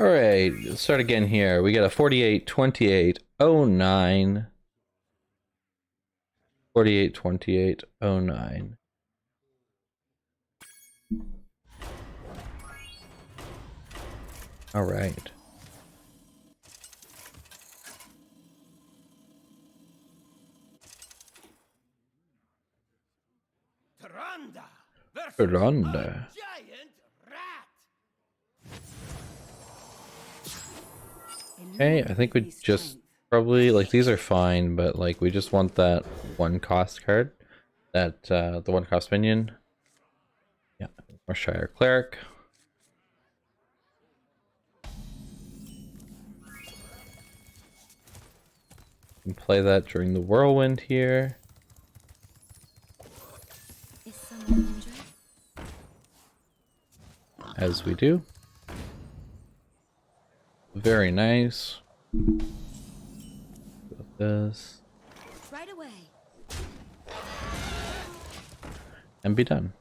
Alright, let's start again here. We got a 48, 28, 09. 48, 28, 09. Alright. Ronda. Okay, I think we just probably, like, these are fine, but like we just want that one cost card. That the one cost minion. Yeah, or Shire Cleric. Can play that during the whirlwind here. Is someone injured? As we do. Very nice. Got this. Right away. And be done.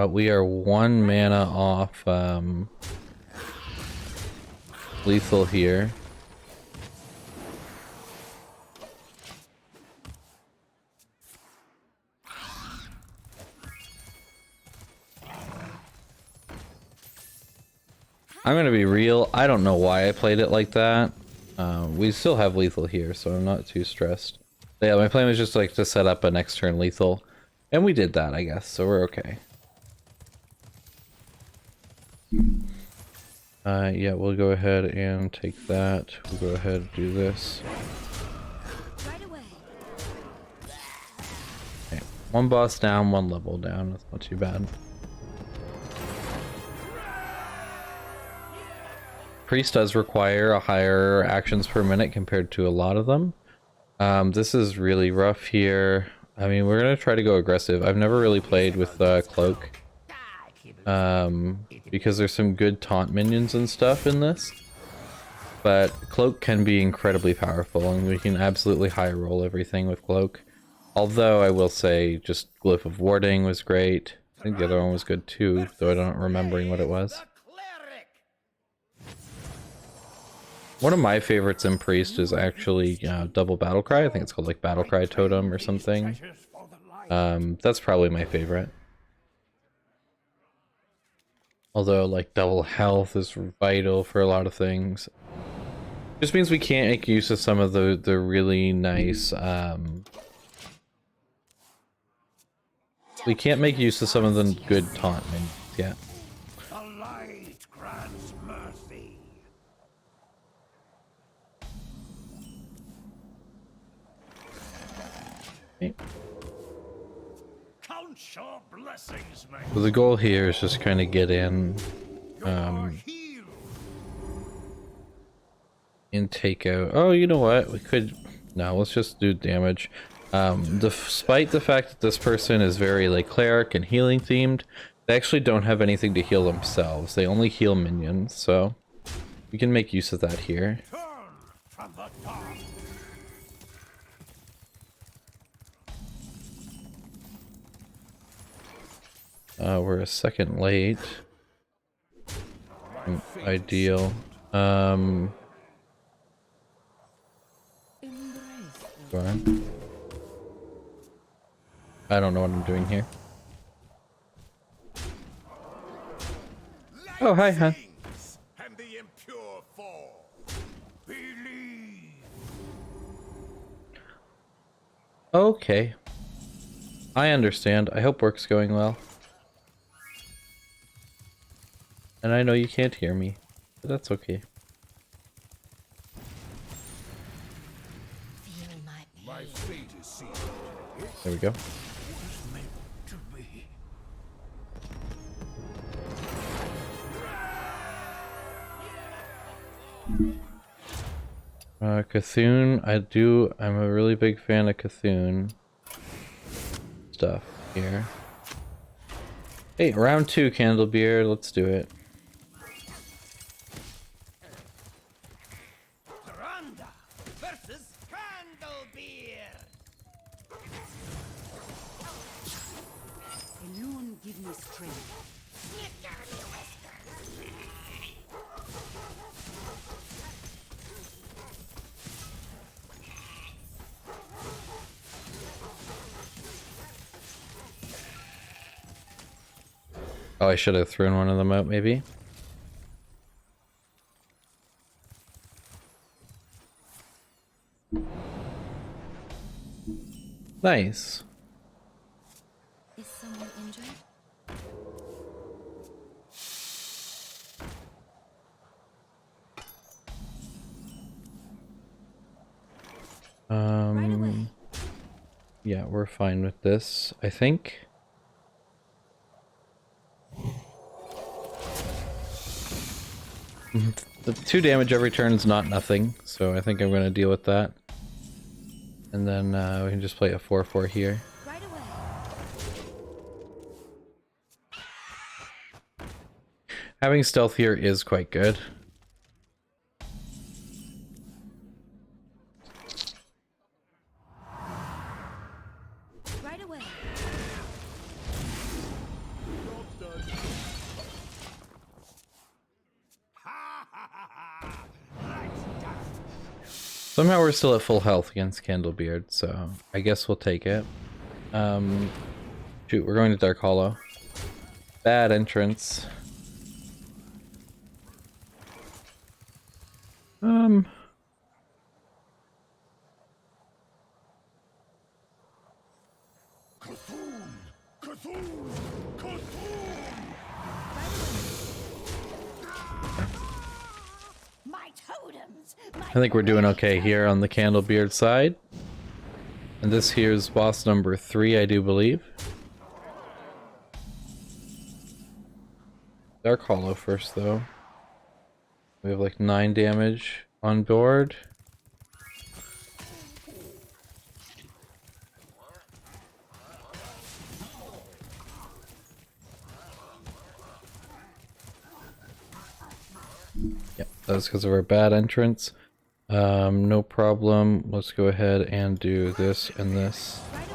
We are 1 mana off lethal here. I'm gonna be real, I don't know why I played it like that. We still have lethal here, so I'm not too stressed. But yeah, my plan was just like to set up a next turn lethal. And we did that, I guess, so we're okay. Yeah, we'll go ahead and take that. We'll go ahead and do this. Right away. Okay, 1 boss down, 1 level down. That's not too bad. Priest does require a higher actions per minute compared to a lot of them. This is really rough here. I mean, we're gonna try to go aggressive. I've never really played with Cloak. Because there's some good taunt minions and stuff in this. But Cloak can be incredibly powerful, and we can absolutely high roll everything with Cloak. Although I will say, just Glyph of Warding was great. I think the other one was good too, though I don't remembering what it was. One of my favorites in Priest is actually Double Battlecry. I think it's called like Battlecry Totem or something. That's probably my favorite. Although, like, double health is vital for a lot of things. Just means we can't make use of some of the really nice, we can't make use of some of the good taunt minions yet. The light grants mercy. Okay. Count your blessings, mate. So the goal here is just kind of get in, and take out. Oh, you know what? We could. No, let's just do damage. Despite the fact that this person is very like cleric and healing themed, they actually don't have anything to heal themselves. They only heal minions, so we can make use of that here. Turn from the dark. We're a second late. Ideal. Go on. I don't know what I'm doing here. Oh, hi, hon. And the impure fall. Believe. Okay. I understand. I hope work's going well. And I know you can't hear me, but that's okay. Feel my pain. My fate is sealed. There we go. What is meant to be. Cthulhu, I'm a really big fan of Cthulhu stuff here. Hey, round 2, Candlebeard, let's do it. Versus Candlebeard. Alone give me strength. Oh, I should have thrown one of them out, maybe. Nice. Is someone injured? Right away. Yeah, we're fine with this, I think. The 2 damage every turn is not nothing, so I think I'm going to deal with that. And then we can just play a 4/4 here. Right away. Having stealth here is quite good. Right away. Somehow we're still at full health against Candlebeard, so I guess we'll take it. Shoot, we're going to Dark Hollow. Bad entrance. Cthulhu! Cthulhu! Cthulhu! My totems. I think we're doing okay here on the Candlebeard side. And this here's boss number 3, I do believe. Dark Hollow first, though. We have like 9 damage on board. Yep, that's because of our bad entrance. No problem. Let's go ahead and do this and this. Right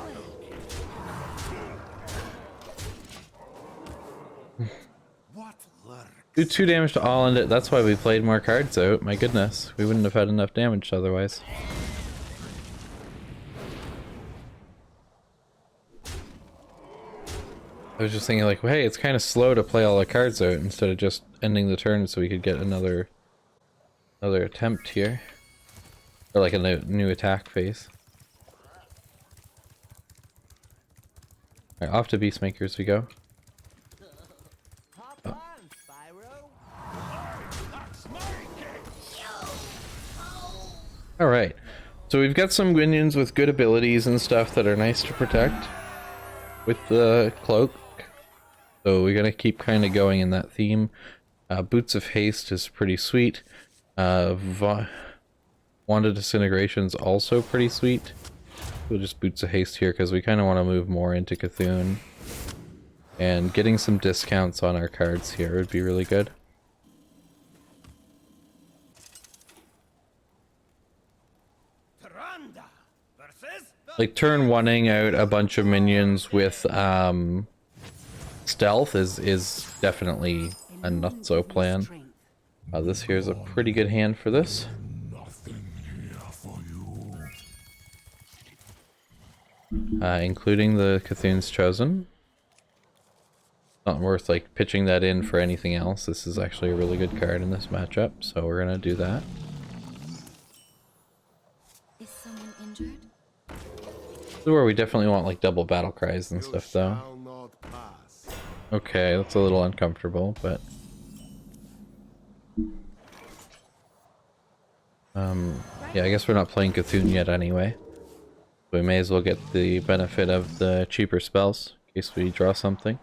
away. What lurks? Do 2 damage to all end it. That's why we played more cards out. My goodness, we wouldn't have had enough damage otherwise. I was just thinking like, well, hey, it's kind of slow to play all the cards out instead of just ending the turn so we could get another attempt here. Or like a new attack phase. Alright, off to Beastmakers we go. Oh. Alright, so we've got some minions with good abilities and stuff that are nice to protect with the cloak. So we're gonna keep kind of going in that theme. Boots of Haste is pretty sweet. Wanda Disintegration's also pretty sweet. We'll just Boots of Haste here because we kind of want to move more into Cthulhu. And getting some discounts on our cards here would be really good. Tyrande versus the Like turn 1ing out a bunch of minions with stealth is definitely a nutso plan. This here's a pretty good hand for this. nothing here for you. Including the Cthulhu's Chosen. Not worth like pitching that in for anything else. This is actually a really good card in this matchup, so we're gonna do that. Is someone injured? This is where we definitely want like double battle cries and stuff though. Shall not pass. Okay, that's a little uncomfortable, but yeah, I guess we're not playing Cthulhu yet anyway. We may as well get the benefit of the cheaper spells in case we draw something.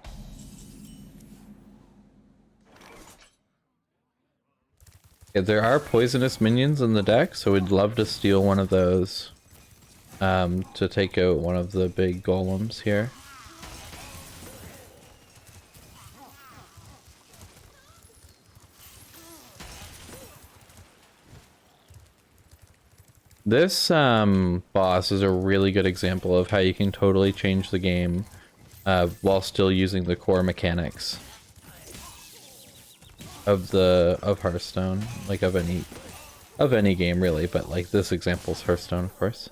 Yeah, there are poisonous minions in the deck, so we'd love to steal one of those to take out one of the big golems here. This boss is a really good example of how you can totally change the game while still using the core mechanics of Hearthstone, like of any game really, but like this example's Hearthstone, of course.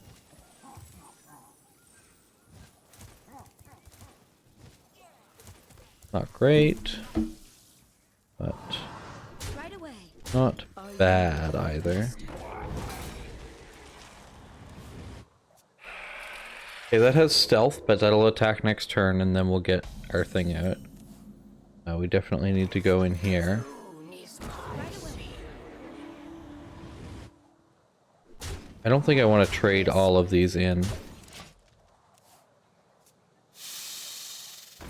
Not great, but Right away. not bad either. Okay, that has stealth, but that'll attack next turn, and then we'll get our thing out. We definitely need to go in here. Right away. I don't think I want to trade all of these in.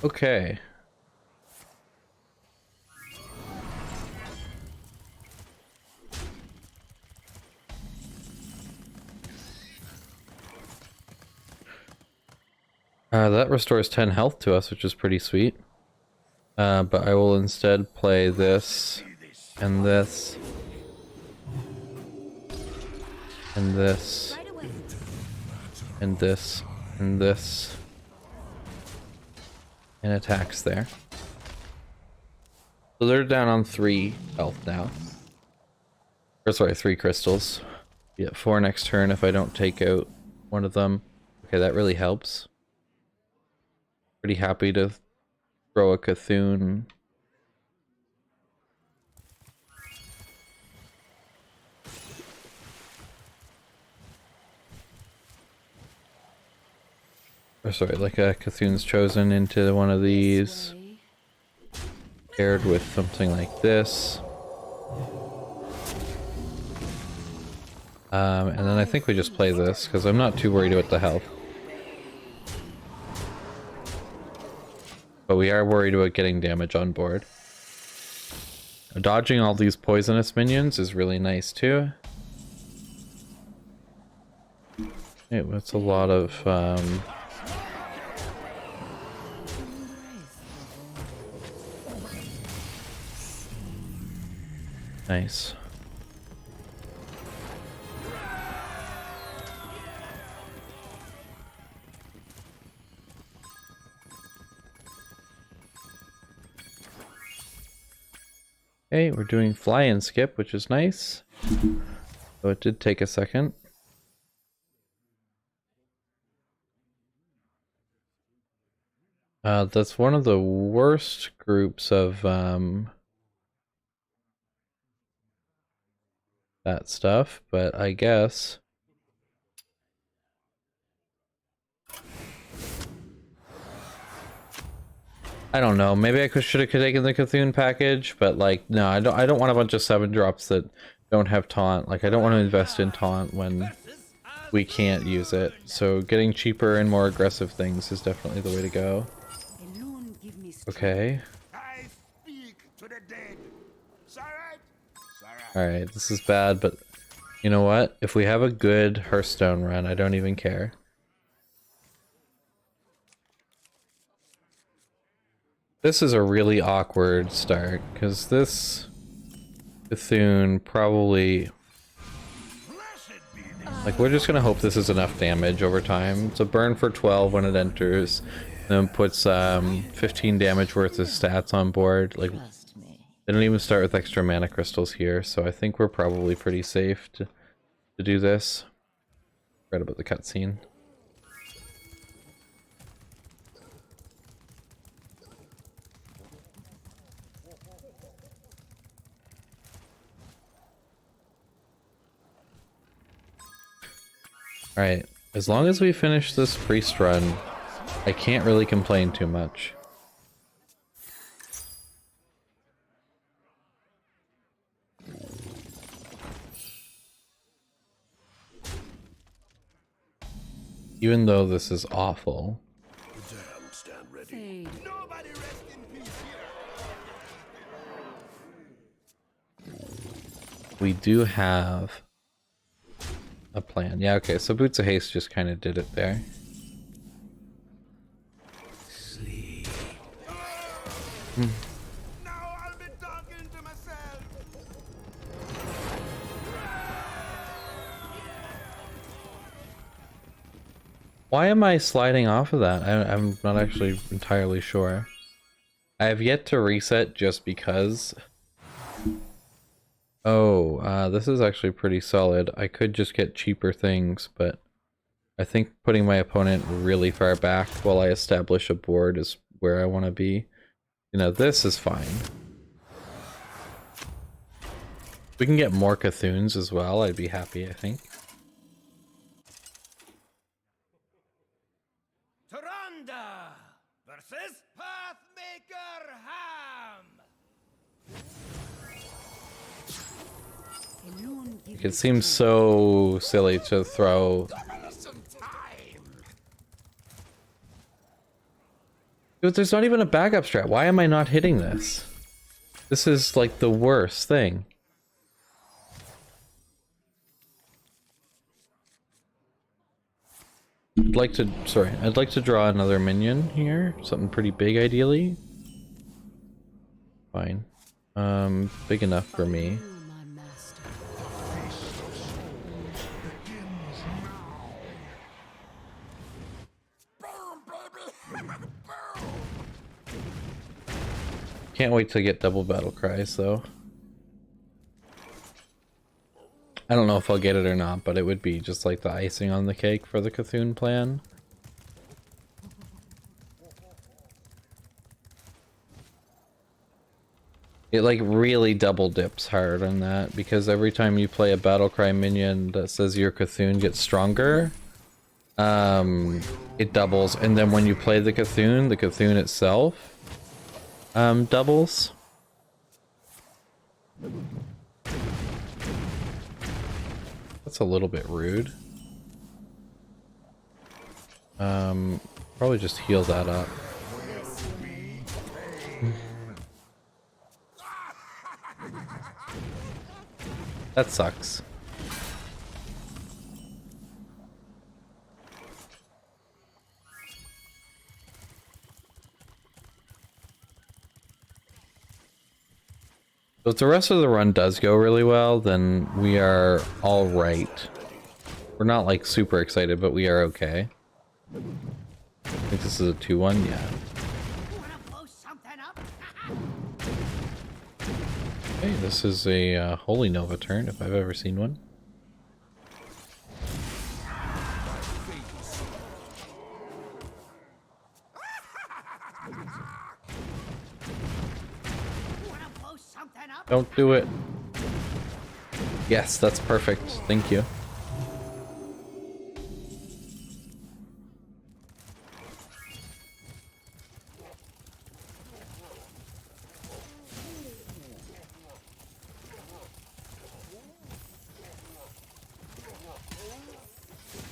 Okay. That restores 10 health to us, which is pretty sweet. But I will instead play this, and this, and this, Right away. and this, and this, and attacks there. So they're down on 3 health now. Or sorry, 3 crystals. Get 4 next turn if I don't take out one of them. Okay, that really helps. Pretty happy to throw a Cthulhu. Or sorry, like a Cthulhu's chosen into one of these. Paired with something like this. And then I think we just play this, because I'm not too worried about the health. But we are worried about getting damage on board. Dodging all these poisonous minions is really nice too. Hey, that's a lot of nice. Okay, we're doing fly and skip, which is nice. So it did take a second. That's one of the worst groups of that stuff, but I guess I don't know. Maybe I should have taken the Cthulhu package, but like, no, I don't want a bunch of 7 drops that don't have taunt. Like, I don't want to invest in taunt when we can't use it. So getting cheaper and more aggressive things is definitely the way to go. Okay. I speak to the dead. Sarah? Alright, this is bad, but you know what? If we have a good Hearthstone run, I don't even care. This is a really awkward start, because this Cthulhu probably... Like, we're just gonna hope this is enough damage over time. It's a burn for 12 when it enters, then puts 15 damage worth of stats on board. Like, they don't even start with extra mana crystals here, so I think we're probably pretty safe to do this. Forgot about the cutscene. Alright, as long as we finish this priest run, I can't really complain too much. Even though this is awful. Stand ready. Nobody rest in peace here. We do have a plan. Yeah, okay, so Boots of Haste just kind of did it there. Now I'll be talking to myself. Why am I sliding off of that? I'm not actually entirely sure. I have yet to reset just because. Oh, this is actually pretty solid. I could just get cheaper things, but I think putting my opponent really far back while I establish a board is where I want to be. You know, this is fine. We can get more Cthuns as well, I'd be happy, I think. Taranda versus Pathmaker Ham. Like, it seems so silly to throw... Dude, there's not even a backup strat. Why am I not hitting this? This is like the worst thing. I'd like to draw another minion here. Something pretty big, ideally. Fine. Big enough for me. Can't wait to get double battle cries, though. I don't know if I'll get it or not, but it would be just like the icing on the cake for the Cthulhu plan. It like really double dips hard on that, because every time you play a battle cry minion that says your Cthulhu gets stronger, it doubles, and then when you play the Cthulhu itself doubles. That's a little bit rude. Probably just heal that up. That sucks. So if the rest of the run does go really well, then we are all right. We're not like super excited, but we are okay. I think this is a 2-1, yeah. Okay, this is a Holy Nova turn, if I've ever seen one. Don't do it. Yes, that's perfect. Thank you.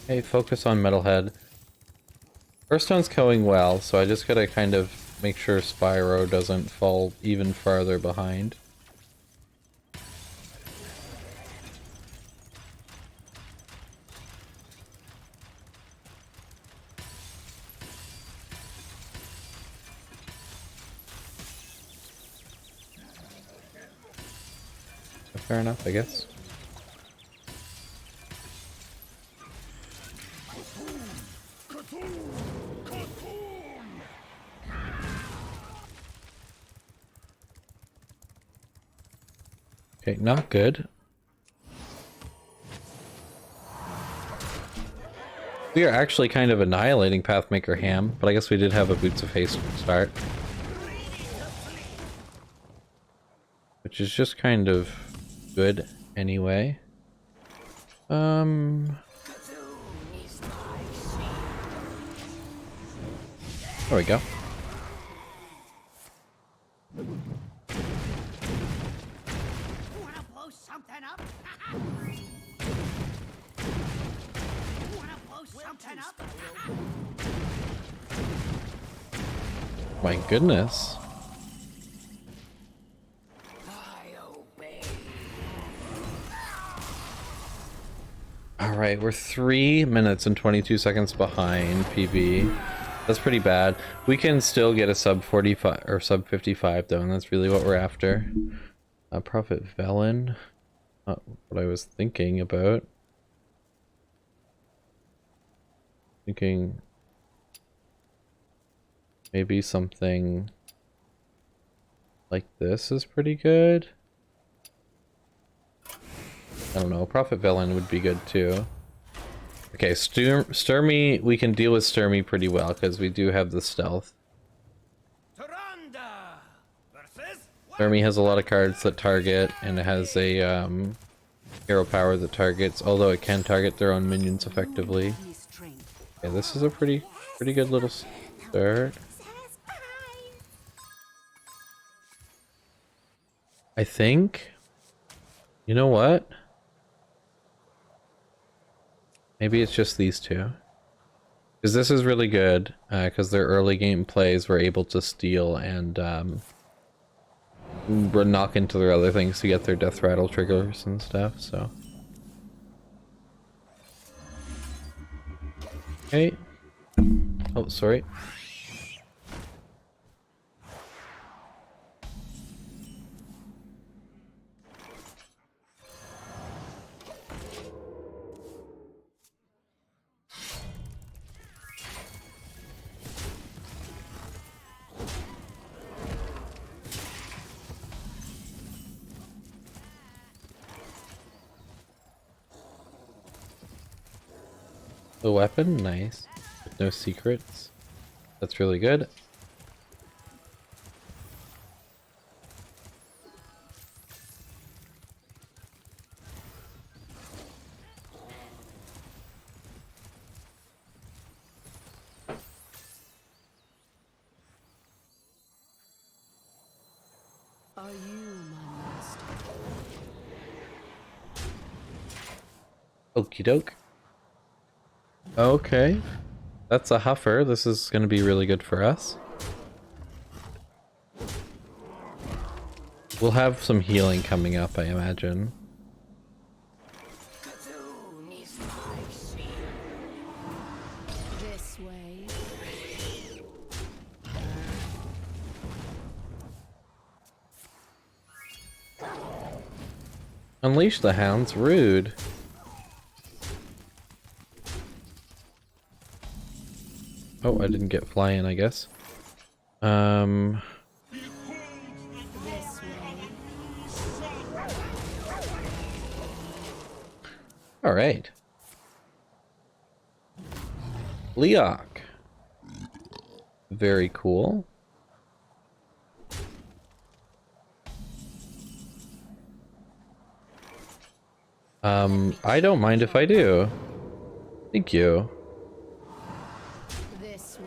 Hey, focus on Metalhead. Hearthstone's going well, so I just gotta kind of make sure Spyro doesn't fall even farther behind. Fair enough, I guess. Okay, not good. We are actually kind of annihilating Pathmaker Ham, but I guess we did have a Boots of Haste start. Which is just kind of good anyway. There we go. My goodness. Alright, we're 3 minutes and 22 seconds behind PB. That's pretty bad. We can still get a sub 45 or sub 55 though, and that's really what we're after. Prophet Velen. Not what I was thinking about. I thinking maybe something like this is pretty good. I don't know, Prophet Villain would be good too. Okay, Sturmy, we can deal with Sturmy pretty well because we do have the stealth. Sturmy has a lot of cards that target, and it has a hero power that targets, although it can target their own minions effectively. Give me strength. Okay, this is a pretty good little start. I think, you know what? Maybe it's just these two. Because this is really good, because their early game plays were able to steal and knock into their other things to get their death rattle triggers and stuff, so. Okay. Oh, sorry. The weapon, nice. With no secrets. That's really good. Are you my master? Okie doke. Okay. That's a huffer. This is going to be really good for us. We'll have some healing coming up, I imagine. This way. Unleash the hounds, rude. Oh, I didn't get fly in, I guess. This way. All right. Leok. Very cool. I don't mind if I do. Thank you. This way.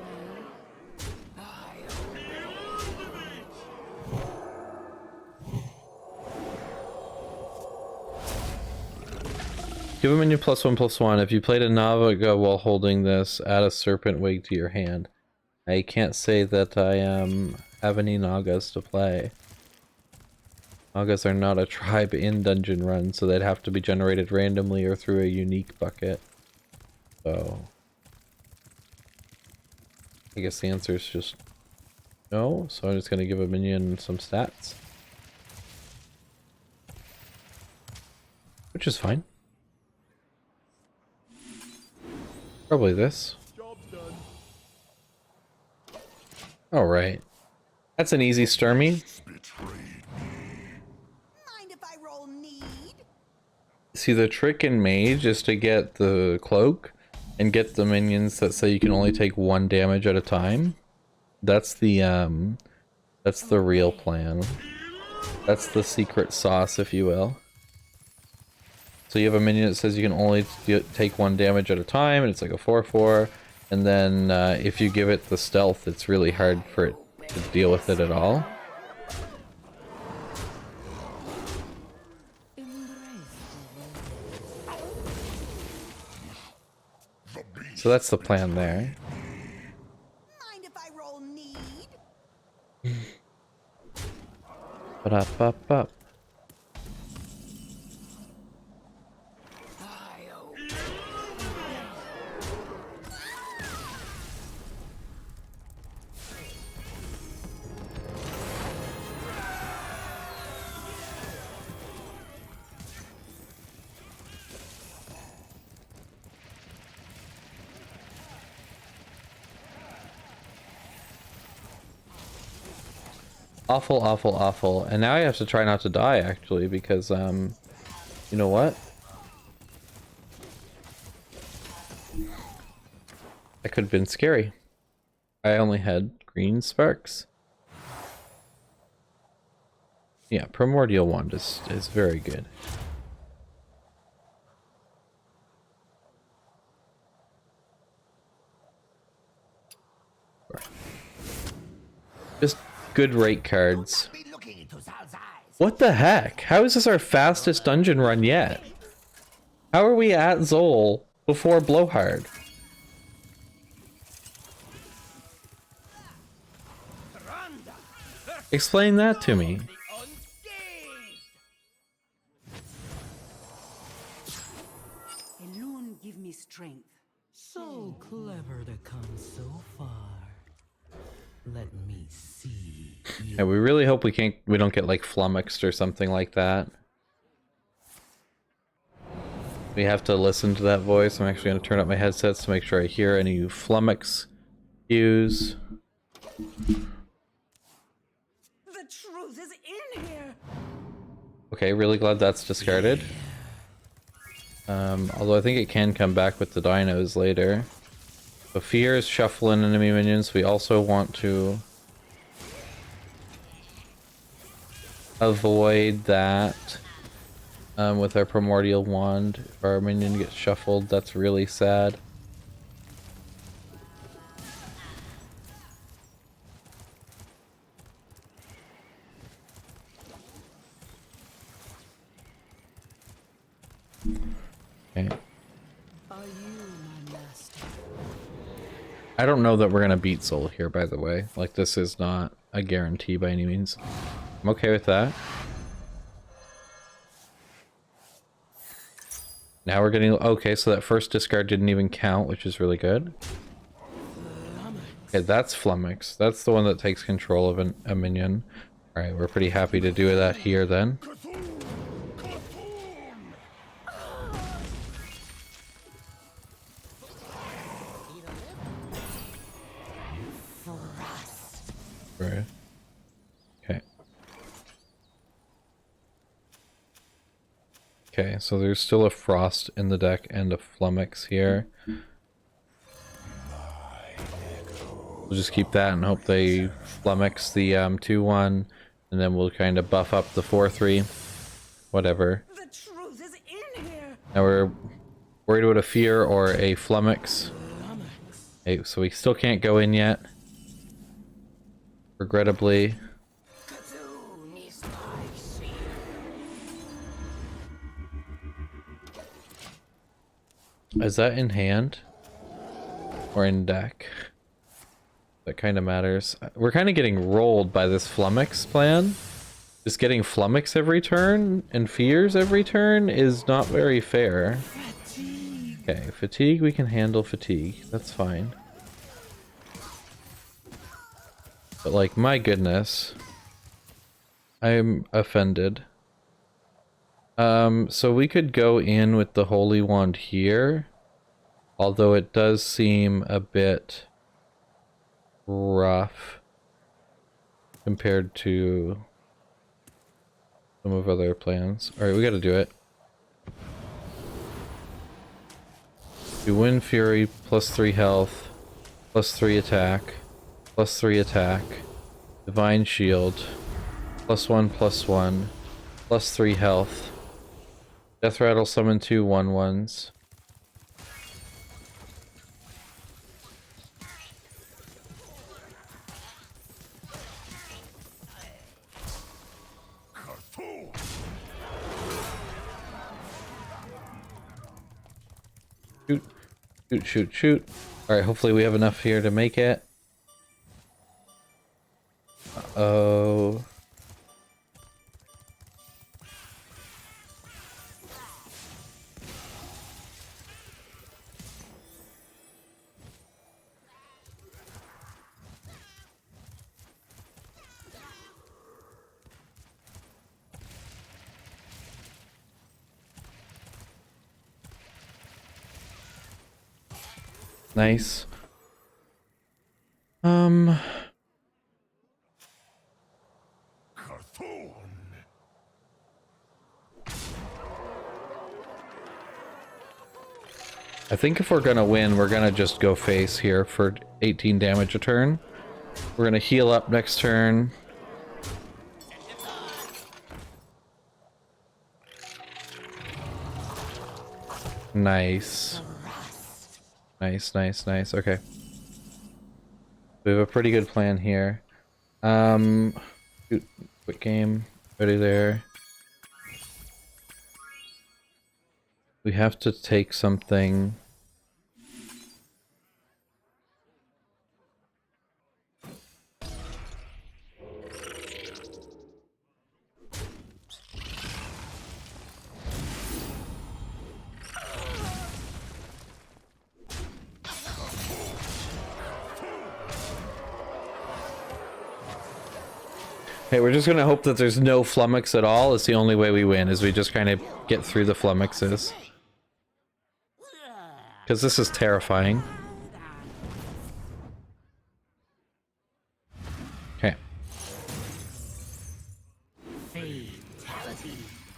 Give a minion +1/+1. If you played a Navaga while holding this, add a serpent wig to your hand. I can't say that I have any Nagas to play. Nagas are not a tribe in Dungeon Run, so they'd have to be generated randomly or through a unique bucket. So I guess the answer is just no, so I'm just gonna give a minion some stats. Which is fine. Probably this. Job's done. Alright. That's an easy Sturmy. Mind if I roll need? See, the trick in Mage is to get the cloak and get the minions that say you can only take 1 damage at a time. That's the real plan. That's the secret sauce, if you will. So you have a minion that says you can only take 1 damage at a time, and it's like a 4/4. And then if you give it the stealth, it's really hard for it to deal with it at all. So that's the plan there. Mind if I roll need? But up. Awful, awful, awful. And now I have to try not to die, actually, because, you know what? That could have been scary. I only had green sparks. Yeah, Primordial Wand is very good. Just good rate cards. What the heck? How is this our fastest dungeon run yet? How are we at Zol before Blowhard? Explain that to me. Alone give me strength. So clever to come so far. Let me see. Yeah, we really hope we don't get like flummoxed or something like that. We have to listen to that voice. I'm actually going to turn up my headsets to make sure I hear any flummox cues. The truth is in here. Okay, really glad that's discarded. Although I think it can come back with the dinos later. So fear is shuffling enemy minions. We also want to avoid that with our Primordial Wand. If our minion gets shuffled, that's really sad. Okay. Are you my master? I don't know that we're gonna beat Soul here, by the way. Like, this is not a guarantee by any means. I'm okay with that. Now we're getting... Okay, so that first discard didn't even count, which is really good. Okay, that's Flummox. That's the one that takes control of a minion. Alright, we're pretty happy to do that here then. Right. Okay. Okay, so there's still a Frost in the deck and a Flummox here. We'll just keep that and hope they Flummox the 2-1, and then we'll kind of buff up the 4-3. Whatever. The truth is in here. Now we're worried about a Fear or a Flummox. Okay, so we still can't go in yet. Regrettably. Is that in hand? Or in deck? That kind of matters. We're kind of getting rolled by this Flummox plan. Just getting Flummox every turn and Fears every turn is not very fair. Okay, Fatigue, we can handle Fatigue. That's fine. But like, my goodness. I'm offended. So we could go in with the Holy Wand here. Although it does seem a bit rough compared to some of other plans. Alright, we gotta do it. We win Fury, +3 health, +3 attack, +3 attack, Divine Shield, +1/+1, +3 health. Death Rattle summon 2 1/1s. Shoot, shoot, shoot, shoot. Alright, hopefully we have enough here to make it. Uh-oh. Nice. I think if we're gonna win, we're gonna just go face here for 18 damage a turn. We're gonna heal up next turn. Nice. Nice, nice, nice. Okay. We have a pretty good plan here. Quick game. Ready there. We have to take something. Okay, we're just gonna hope that there's no flummox at all. It's the only way we win, is we just kind of get through the flummoxes. Because this is terrifying. Okay.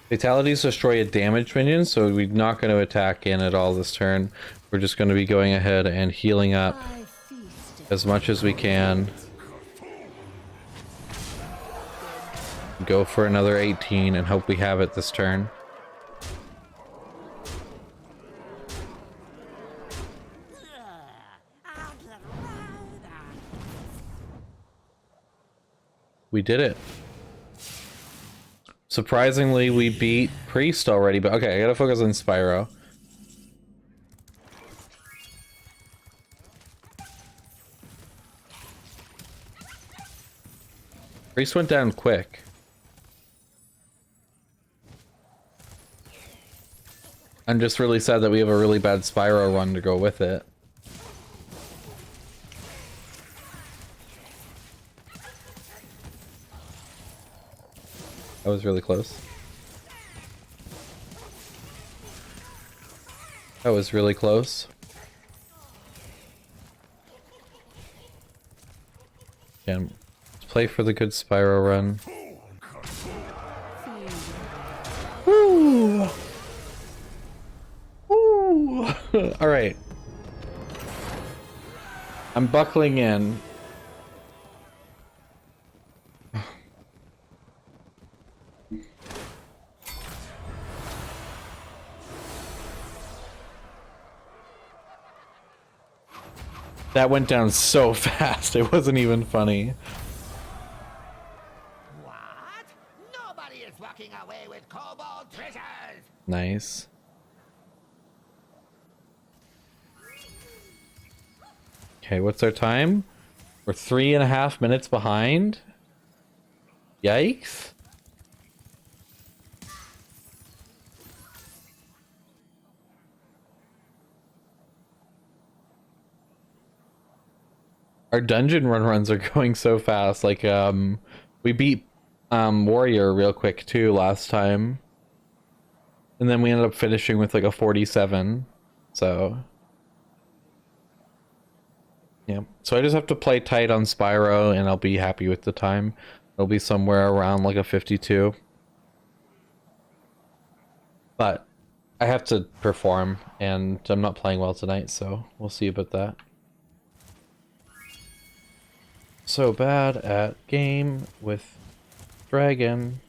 Fatalities destroy a damaged minion, so we're not going to attack in at all this turn. We're just going to be going ahead and healing up as much as we can. Go for another 18 and hope we have it this turn. We did it. Surprisingly, we beat Priest already, but okay, I gotta focus on Spyro. Priest went down quick. I'm just really sad that we have a really bad Spyro run to go with it. That was really close. That was really close. Again, let's play for the good Spyro run. Woo! Woo! Alright. I'm buckling in. That went down so fast, it wasn't even funny. What? Nobody is walking away with kobold treasures! Nice. Okay, what's our time? We're 3.5 minutes behind? Yikes. Our dungeon runs are going so fast. Like, we beat Warrior real quick too last time. And then we ended up finishing with like a 47. So yeah. So I just have to play tight on Spyro and I'll be happy with the time. It'll be somewhere around like a 52. But I have to perform and I'm not playing well tonight, so we'll see about that. So bad at game with dragon.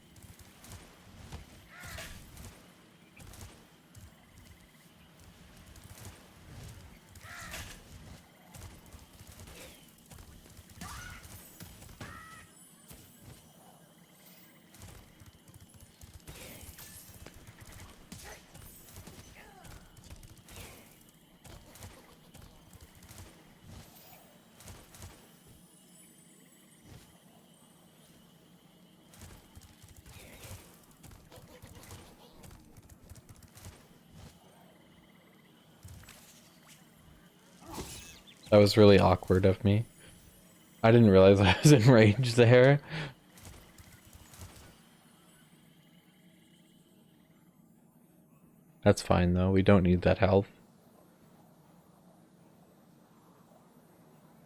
That was really awkward of me. I didn't realize I was in range there. That's fine though, we don't need that health.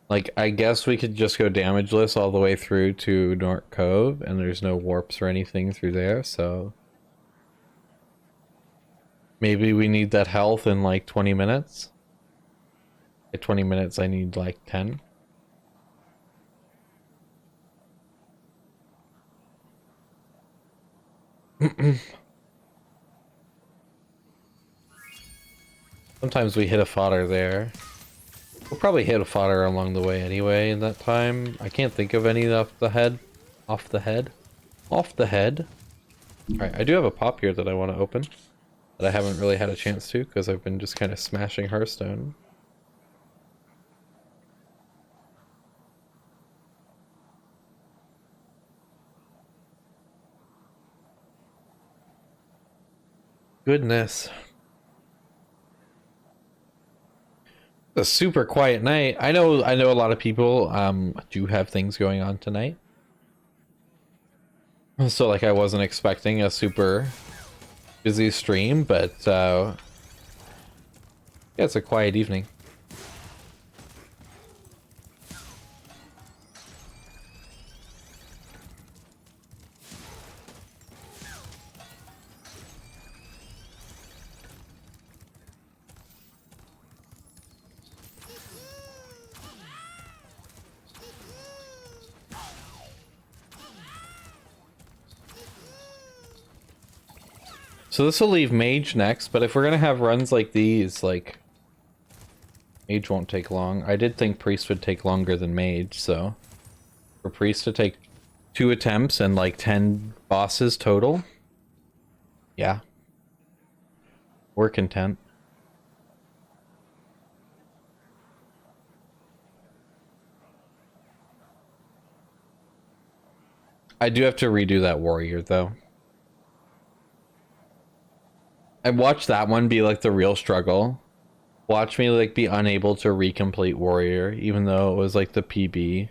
Like, I guess we could just go damageless all the way through to North Cove, and there's no warps or anything through there, so... Maybe we need that health in like 20 minutes. At 20 minutes, I need like 10. Sometimes we hit a fodder there. We'll probably hit a fodder along the way anyway in that time. I can't think of any off the head. Off the head? Off the head? Alright, I do have a pop here that I want to open. That I haven't really had a chance to because I've been just kind of smashing Hearthstone. Goodness. A super quiet night. I know a lot of people do have things going on tonight. So like I wasn't expecting a super busy stream, but yeah, it's a quiet evening. So this will leave Mage next, but if we're gonna have runs like these, like Mage won't take long. I did think Priest would take longer than Mage, so for Priest to take 2 attempts and like 10 bosses total, yeah, we're content. I do have to redo that warrior though. I watched that one be like the real struggle. Watch me like be unable to recomplete warrior, even though it was like the PB.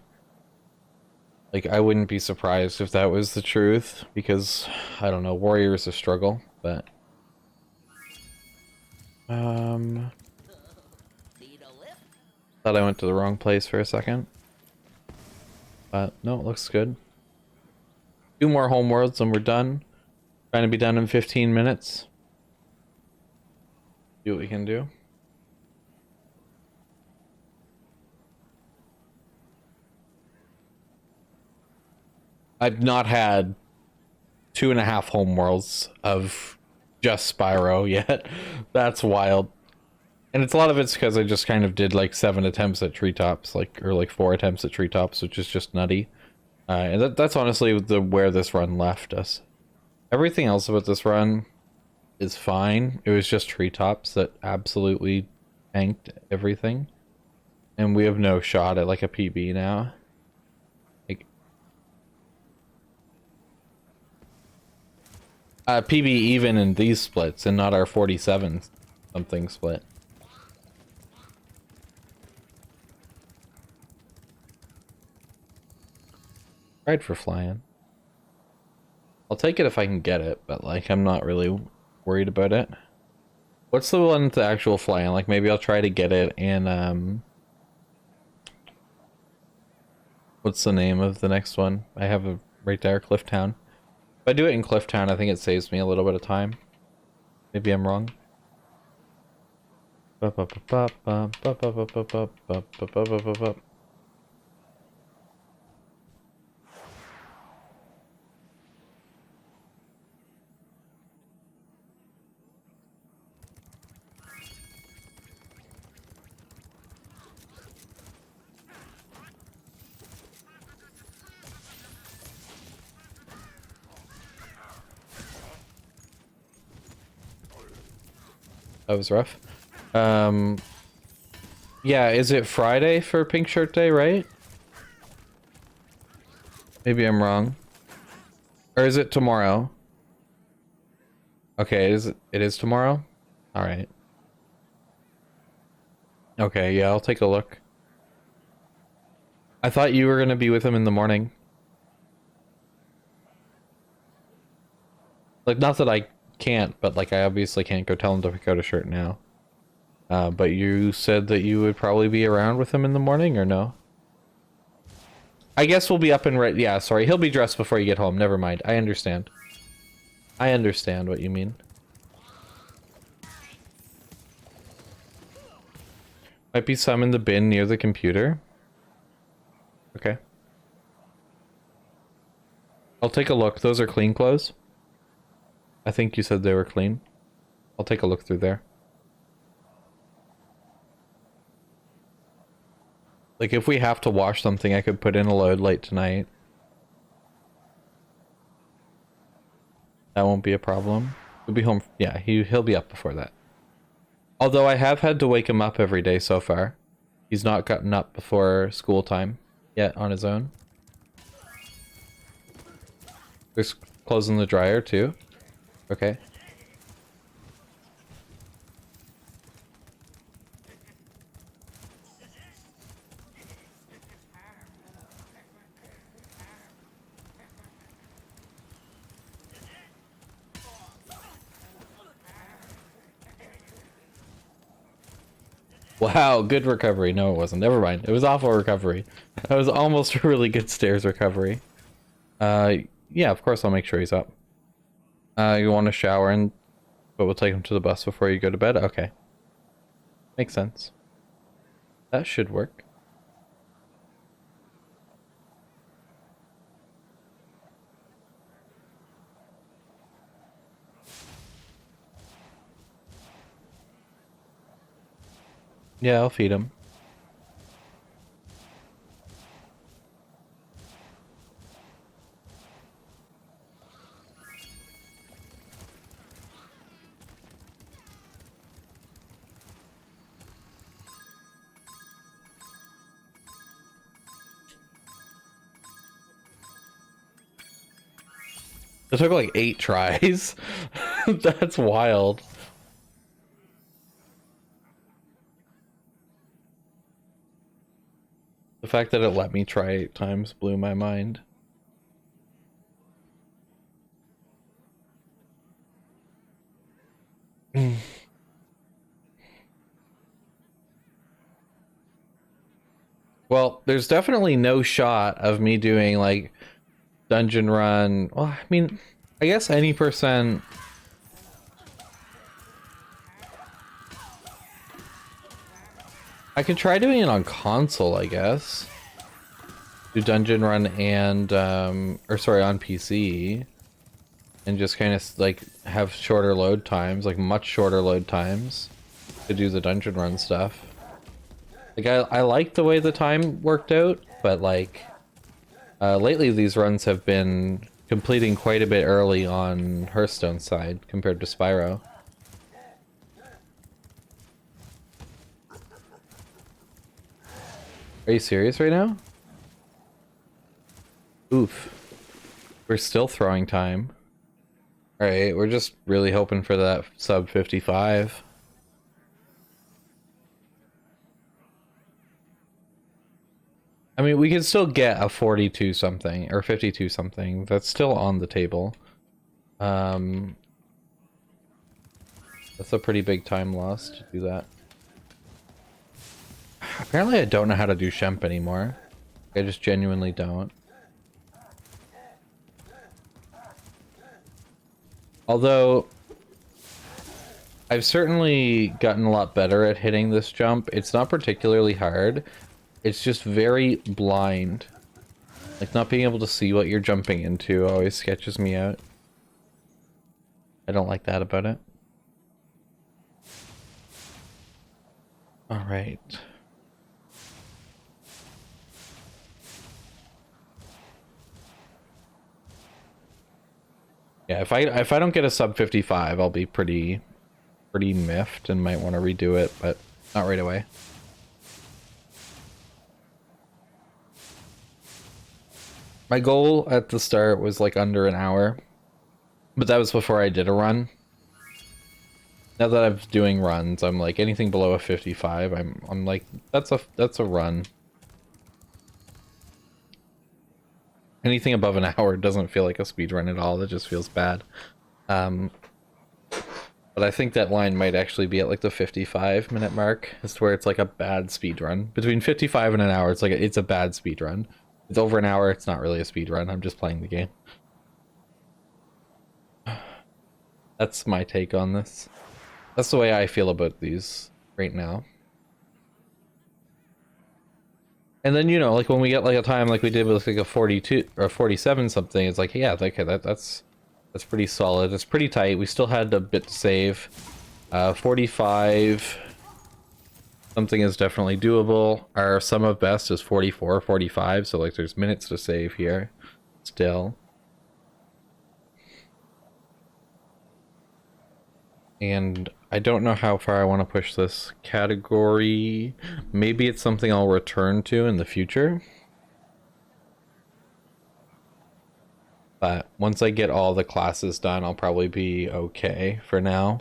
Like I wouldn't be surprised if that was the truth, because I don't know, warrior is a struggle, but thought I went to the wrong place for a second. But no, it looks good. 2 more homeworlds and we're done. Trying to be done in 15 minutes. See what we can do. I've not had 2.5 homeworlds of just Spyro yet. That's wild. And it's a lot of it's because I just kind of did like 7 attempts at treetops, or like 4 attempts at treetops, which is just nutty. And that's honestly where this run left us. Everything else about this run is fine. It was just treetops that absolutely tanked everything. And we have no shot at like a PB now. Like PB even in these splits and not our 47 something split. Tried for flying. I'll take it if I can get it, but like I'm not really worried about it. What's the one with the actual flying? Like maybe I'll try to get it in what's the name of the next one? I have a right there, Clifftown. If I do it in Clifftown, I think it saves me a little bit of time. Maybe I'm wrong. That was rough. Yeah, is it Friday for Pink Shirt Day, right? Maybe I'm wrong. Or is it tomorrow? Okay, it is tomorrow? Alright. Okay, yeah, I'll take a look. I thought you were gonna be with him in the morning. Like, not that I can't, but like I obviously can't go tell him to pick out a shirt now. But you said that you would probably be around with him in the morning, or no? I guess we'll be up and right. Yeah, sorry, he'll be dressed before you get home. Never mind. I understand. I understand what you mean. Might be some in the bin near the computer. Okay. I'll take a look. Those are clean clothes. I think you said they were clean. I'll take a look through there. Like, if we have to wash something, I could put in a load late tonight. That won't be a problem. He'll be home. Yeah, he'll be up before that. Although I have had to wake him up every day so far. He's not gotten up before school time yet on his own. There's clothes in the dryer too. Okay. Wow, good recovery. No, it wasn't. Never mind. It was awful recovery. That was almost a really good stairs recovery. Yeah, of course I'll make sure he's up. You want to shower and... but we'll take him to the bus before you go to bed? Okay. Makes sense. That should work. Yeah, I'll feed him. It took like 8 tries. That's wild. The fact that it let me try 8 times blew my mind. Well, there's definitely no shot of me doing like dungeon run. Well, I mean, I guess any percent. I could try doing it on console, I guess. Do dungeon run and or sorry, on PC, and just kind of like have shorter load times, like much shorter load times, to do the dungeon run stuff. Like I like the way the time worked out, but like lately these runs have been completing quite a bit early on Hearthstone's side compared to Spyro. Are you serious right now? Oof. We're still throwing time. Alright, we're just really hoping for that sub 55. I mean, we could still get a 42 something, or 52 something. That's still on the table. That's a pretty big time loss to do that. Apparently I don't know how to do Shemp anymore. I just genuinely don't. Although, I've certainly gotten a lot better at hitting this jump. It's not particularly hard. It's just very blind. Like, not being able to see what you're jumping into always sketches me out. I don't like that about it. Alright. Yeah, if I don't get a sub 55, I'll be pretty miffed and might want to redo it, but not right away. My goal at the start was like under an hour, but that was before I did a run. Now that I'm doing runs, I'm like anything below a 55, I'm like that's a run. Anything above an hour doesn't feel like a speed run at all. It just feels bad. But I think that line might actually be at like the 55-minute mark, as to where it's like a bad speed run. Between 55 and an hour, it's a bad speed run. It's over an hour, it's not really a speed run. I'm just playing the game. That's my take on this. That's the way I feel about these right now. And then, you know, like when we get like a time like we did with like a 42 or 47 something, it's like, yeah, okay, that's pretty solid. It's pretty tight. We still had a bit to save. 45 something is definitely doable. Our sum of best is 44, 45, so like there's minutes to save here still. And I don't know how far I want to push this category. Maybe it's something I'll return to in the future. But once I get all the classes done, I'll probably be okay for now.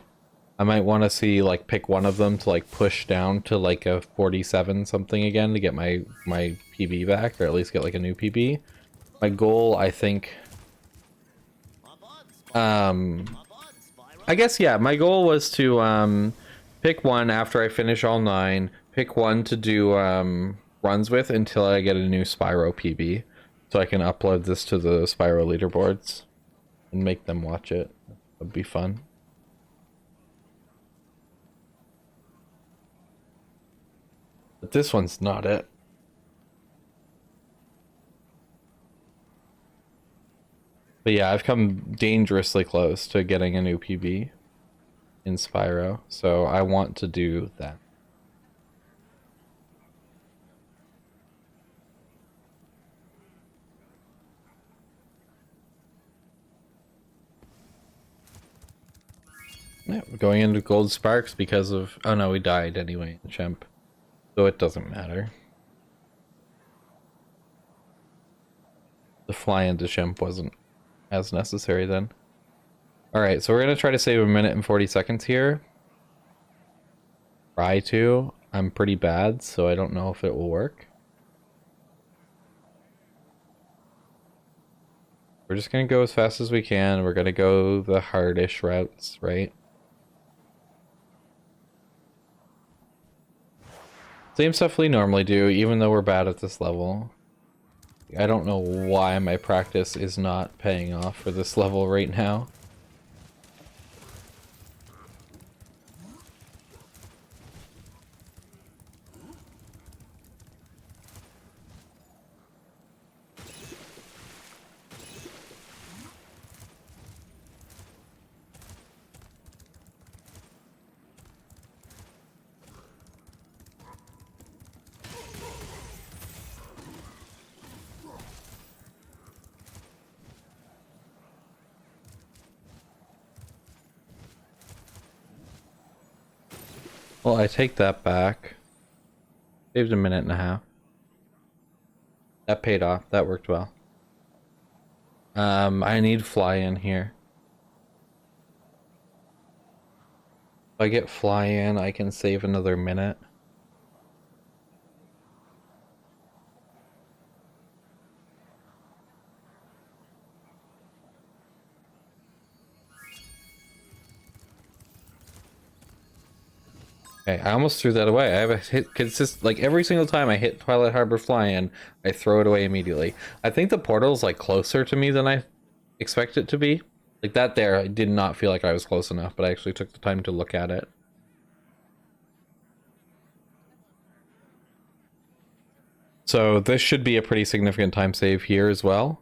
I might want to see, like, pick one of them to, like, push down to, like, a 47 something again to get my PB back, or at least get, like, a new PB. My goal, I think... I guess, yeah, my goal was to, pick one after I finish all 9, pick one to do, runs with until I get a new Spyro PB, so I can upload this to the Spyro leaderboards and make them watch it. That'd be fun. But this one's not it. But yeah, I've come dangerously close to getting a new PB in Spyro, so I want to do that. Yeah, we're going into Gold Sparks because of... Oh no, we died anyway, Chimp. So it doesn't matter. The fly into Chimp wasn't as necessary then. Alright, so we're gonna try to save 1 minute and 40 seconds here. Try to. I'm pretty bad, so I don't know if it will work. We're just gonna go as fast as we can. We're gonna go the hardish routes, right? Same stuff we normally do, even though we're bad at this level. I don't know why my practice is not paying off for this level right now. Well, I take that back. Saved 1.5 minutes. That paid off. That worked well. I need fly in here. If I get fly in, I can save another minute. Okay, I almost threw that away. I have a hit like every single time I hit Twilight Harbor fly in, I throw it away immediately. I think the portal's like closer to me than I expect it to be. Like that there, I did not feel like I was close enough, but I actually took the time to look at it. So this should be a pretty significant time save here as well.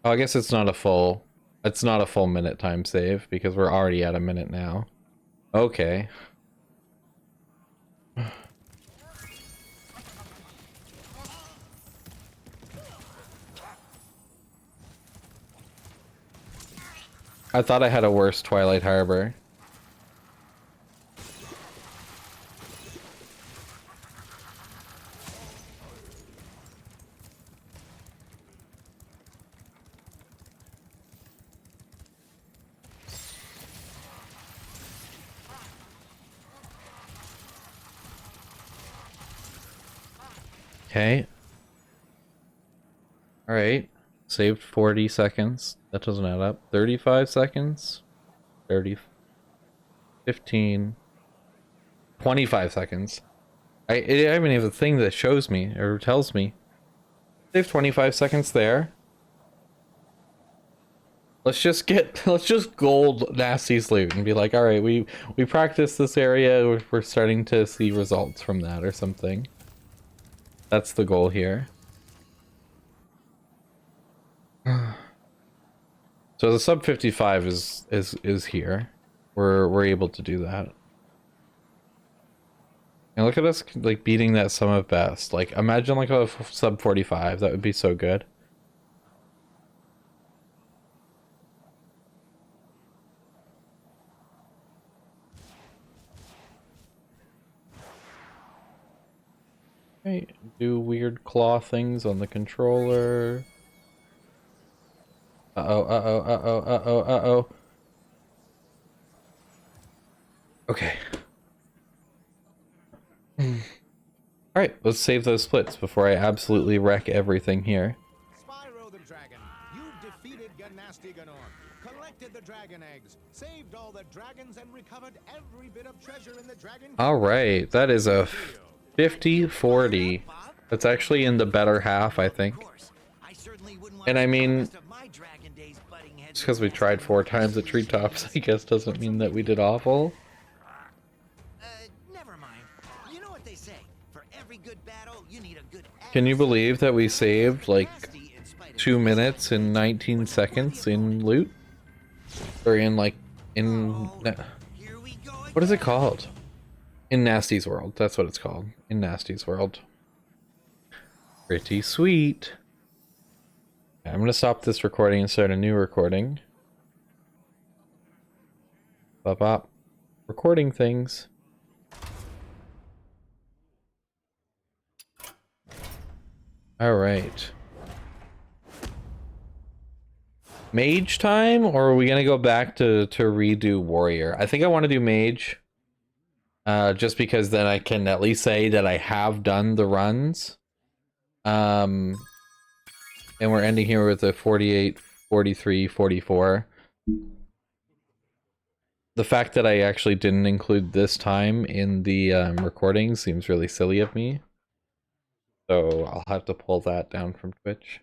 Oh, I guess it's not a full minute time save because we're already at 1 minute now. Okay. I thought I had a worse Twilight Harbor. Okay. Alright. Saved 40 seconds. That doesn't add up. 35 seconds. 30. 15. 25 seconds. I even have a thing that shows me, or tells me. Save 25 seconds there. Let's just gold Nasty's loot and be like, alright, we practiced this area, we're starting to see results from that or something. That's the goal here. So the sub 55 is here. We're able to do that. And look at us like beating that sum of best. Like imagine like a sub 45. That would be so good. Okay, do weird claw things on the controller. Uh-oh, uh-oh, uh-oh, uh-oh, uh-oh. Okay. Alright, let's save those splits before I absolutely wreck everything here. Spyro the Dragon, you've defeated Ganasty Ganon, collected the dragon eggs, saved all the dragons, and recovered every bit of treasure in the dragon. Alright, that is a 50-40. That's actually in the better half, I think. And I mean, just because we tried 4 times at treetops, I guess doesn't mean that we did awful. Never mind. You know what they say. For every good battle, you need a good. Can you believe that we saved like 2 minutes and 19 seconds in loot? Or in like, what is it called? In Nasty's World, that's what it's called. In Nasty's World. Pretty sweet. I'm gonna stop this recording and start a new recording. Bop bop. Recording things. Alright. Mage time, or are we gonna go back to redo warrior? I think I want to do mage. Just because then I can at least say that I have done the runs. And we're ending here with a 48, 43, 44. The fact that I actually didn't include this time in the recording seems really silly of me. So I'll have to pull that down from Twitch.